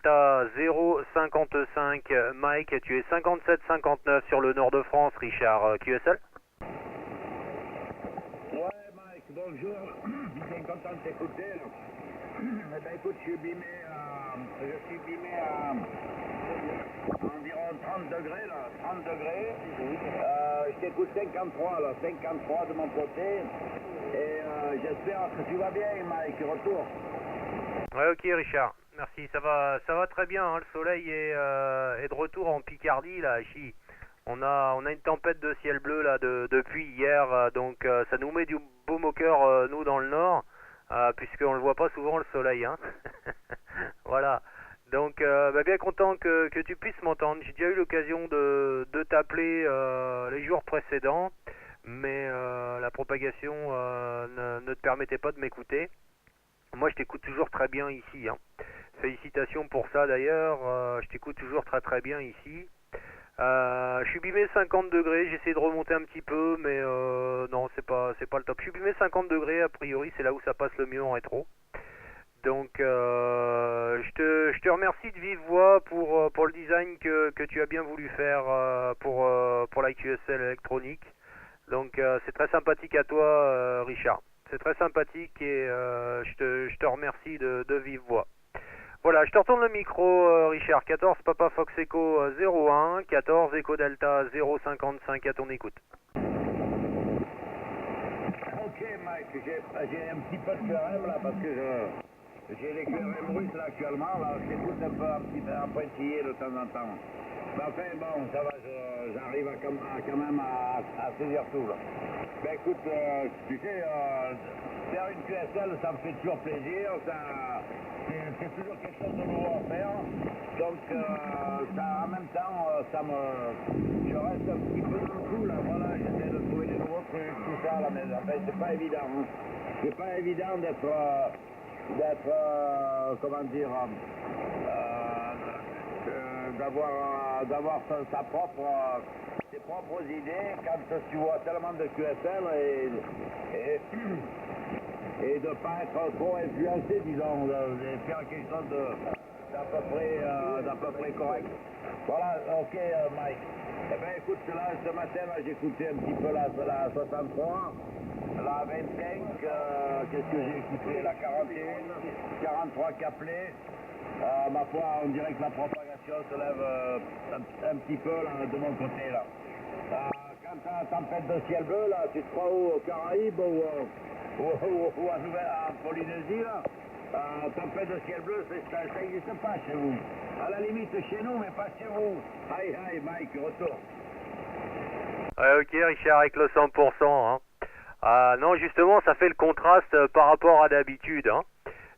Delta 055 Mike, tu es 57-59 sur le nord de France, Richard QSL. Ouais Mike, bonjour, bien content de t'écouter. Eh ben écoute, je suis bimé à environ 30 degrés là, 30 degrés. Je t'écoute 53 là, 53 de mon côté. Et j'espère que tu vas bien Mike, retour. Ouais, ok Richard, merci, ça va très bien, hein. Le soleil est de retour en Picardie là, ici. On a une tempête de ciel bleu là depuis hier, donc ça nous met du baume au cœur, nous dans le nord, puisqu'on le voit pas souvent le soleil, hein. Voilà, donc bien content que tu puisses m'entendre. J'ai déjà eu l'occasion de t'appeler les jours précédents, mais la propagation ne te permettait pas de m'écouter. Moi je t'écoute toujours très bien ici, hein. Félicitations pour ça d'ailleurs, je t'écoute toujours très très bien ici. Je suis bimé 50 degrés, j'essaie de remonter un petit peu, mais non, c'est pas le top. Je suis bimé 50 degrés, a priori, c'est là où ça passe le mieux en rétro. Donc, je te remercie de vive voix pour le design que tu as bien voulu faire pour la QSL électronique. Donc, c'est très sympathique à toi, Richard. C'est très sympathique et je te remercie de vive voix. Voilà, je te retourne le micro, Richard. 14 Papa Fox Echo 01, 14 Echo Delta 055 à ton écoute. Ok Mike, j'ai un petit peu de QRM là parce que j'ai les QRM russes là actuellement, là je t'écoute un peu en pointillé de temps en temps. Mais enfin bon, ça va, j'arrive quand même à saisir tout là. Ben écoute, tu sais, faire une QSL ça me fait toujours plaisir, c'est toujours quelque chose de nouveau à faire. Donc en même temps, je reste un petit peu dans le coup là, voilà, j'essaie de trouver des nouveaux trucs, tout ça là, mais enfin, c'est pas évident. Hein. C'est pas évident d'être comment dire, d'avoir ses propres idées quand tu vois tellement de QSL et de ne pas être trop influencé, disons, de faire quelque chose d'à peu près correct. Voilà, ok Mike. Eh bien écoute, là, ce matin, j'écoutais un petit peu la 63, la 25, qu'est-ce que j'ai écouté, la 41, 43 Caplet. Ma foi, on dirait que la propagation se lève un petit peu là, de mon côté là. Quand tu as la tempête de ciel bleu, là, tu te crois où, aux Caraïbes ou en Polynésie là, tempête de ciel bleu, ça n'existe pas chez vous. À la limite chez nous, mais pas chez vous. Aïe aïe Mike, retour. Ouais, ok Richard, avec le 100%, hein. Non, justement, ça fait le contraste par rapport à d'habitude, hein.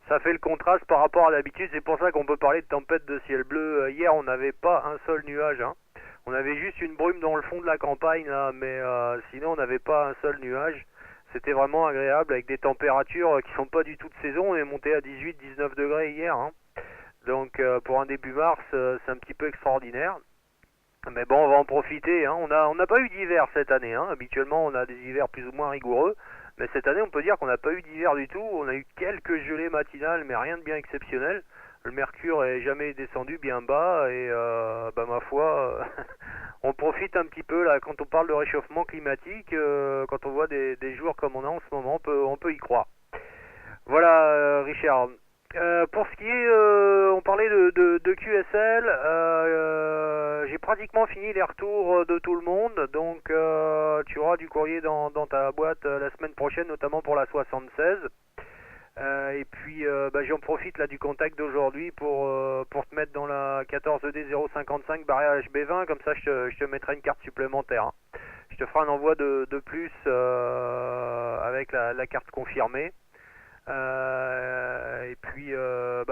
Ça fait le contraste par rapport à d'habitude, c'est pour ça qu'on peut parler de tempête de ciel bleu. Hier, on n'avait pas un seul nuage, hein. On avait juste une brume dans le fond de la campagne, là, mais sinon, on n'avait pas un seul nuage. C'était vraiment agréable, avec des températures qui sont pas du tout de saison. On est monté à 18-19 degrés hier, hein. Donc, pour un début mars, c'est un petit peu extraordinaire. Mais bon, on va en profiter, hein. On n'a pas eu d'hiver cette année, hein. Habituellement, on a des hivers plus ou moins rigoureux. Mais cette année, on peut dire qu'on n'a pas eu d'hiver du tout. On a eu quelques gelées matinales, mais rien de bien exceptionnel. Le mercure est jamais descendu bien bas et ma foi, on profite un petit peu là quand on parle de réchauffement climatique. Quand on voit des jours comme on a en ce moment, on peut y croire. Voilà, Richard. Pour ce qui est, on parlait de QSL, j'ai pratiquement fini les retours de tout le monde, donc tu auras du courrier dans ta boîte la semaine prochaine, notamment pour la 76. Et puis j'en profite là du contact d'aujourd'hui pour te mettre dans la 14D055 barré HB20, comme ça je te mettrai une carte supplémentaire, hein. Je te ferai un envoi de plus avec la carte confirmée. Et puis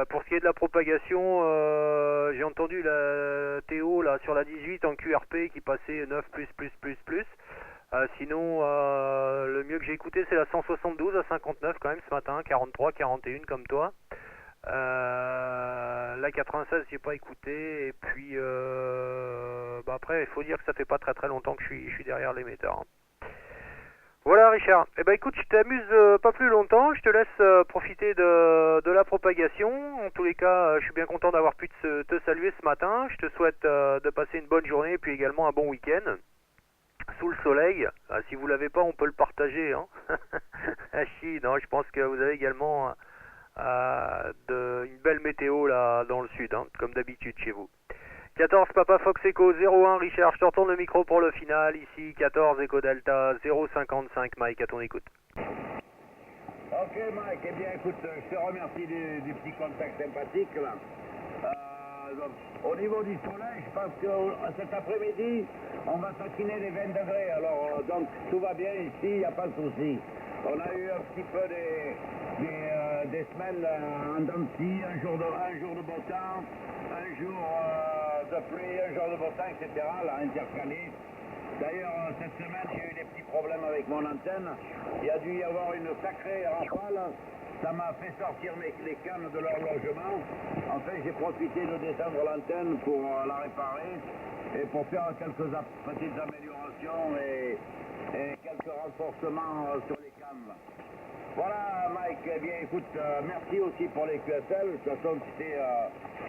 pour ce qui est de la propagation, j'ai entendu la Théo là sur la 18 en QRP qui passait 9 plus. Sinon le mieux que j'ai écouté c'est la 172 à 59 quand même ce matin, 43, 41 comme toi. La 96 j'ai pas écouté et puis après il faut dire que ça fait pas très longtemps que je suis derrière l'émetteur, hein. Voilà Richard, eh ben écoute, je t'amuse pas plus longtemps, je te laisse profiter de la propagation. En tous les cas, je suis bien content d'avoir pu te saluer ce matin. Je te souhaite de passer une bonne journée et puis également un bon week-end sous le soleil. Si vous l'avez pas, on peut le partager. Hein. Ah, si, non, je pense que vous avez également une belle météo là dans le sud, hein, comme d'habitude chez vous. 14 Papa Fox Echo 01 Richard, je te retourne le micro pour le final. Ici 14 Echo Delta 055 Mike, à ton écoute. Ok Mike, eh bien écoute, je te remercie du petit contact sympathique là. Donc, au niveau du soleil, je pense que cet après-midi, on va taquiner les 20 degrés. Alors donc tout va bien ici, il n'y a pas de souci. On a eu un petit peu des semaines en dents de scie, un jour de beau temps, un jour de pluie, un jour de beau temps, etc. Là, intercalé. D'ailleurs, cette semaine, j'ai eu des petits problèmes avec mon antenne. Il a dû y avoir une sacrée rafale. Ça m'a fait sortir les cannes de l'horlogement. En fait, j'ai profité de descendre l'antenne pour la réparer et pour faire quelques petites améliorations et quelques renforcements sur les cannes. Voilà, Mike. Eh bien, écoute, merci aussi pour les QSL. De toute façon, tu sais,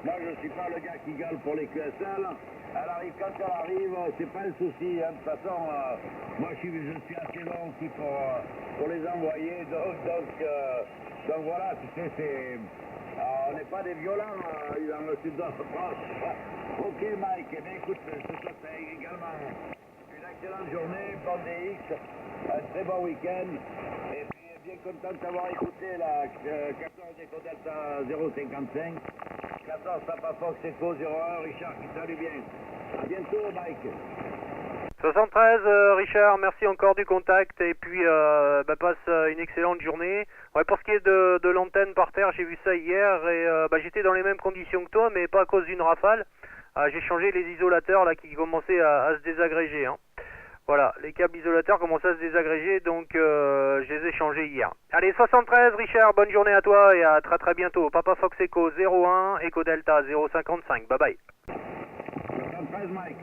moi, je ne suis pas le gars qui gueule pour les QSL. Elle arrive quand elle arrive, c'est pas le souci. Hein. De toute façon, moi, je suis assez long aussi pour les envoyer. Donc voilà, tu sais, on n'est pas des violents dans le sud de la France. Ok, Mike. Eh bien, écoute, je te souhaite également une excellente journée, bon DX, un très bon week-end. Et puis, bien content de t'avoir écouté la 14 Echo Delta 055, 14 Papa Fox Echo 01, Richard qui salue bien. À bientôt, Mike. 73 Richard, merci encore du contact et puis passe une excellente journée. Ouais, pour ce qui est de l'antenne par terre, j'ai vu ça hier et j'étais dans les mêmes conditions que toi, mais pas à cause d'une rafale. J'ai changé les isolateurs là qui commençaient à se désagréger. Hein. Voilà, les câbles isolateurs commençaient à se désagréger, donc je les ai changés hier. Allez, 73 Richard, bonne journée à toi et à très très bientôt. Papa Fox Echo 01, Echo Delta 055, bye bye. 73 Mike.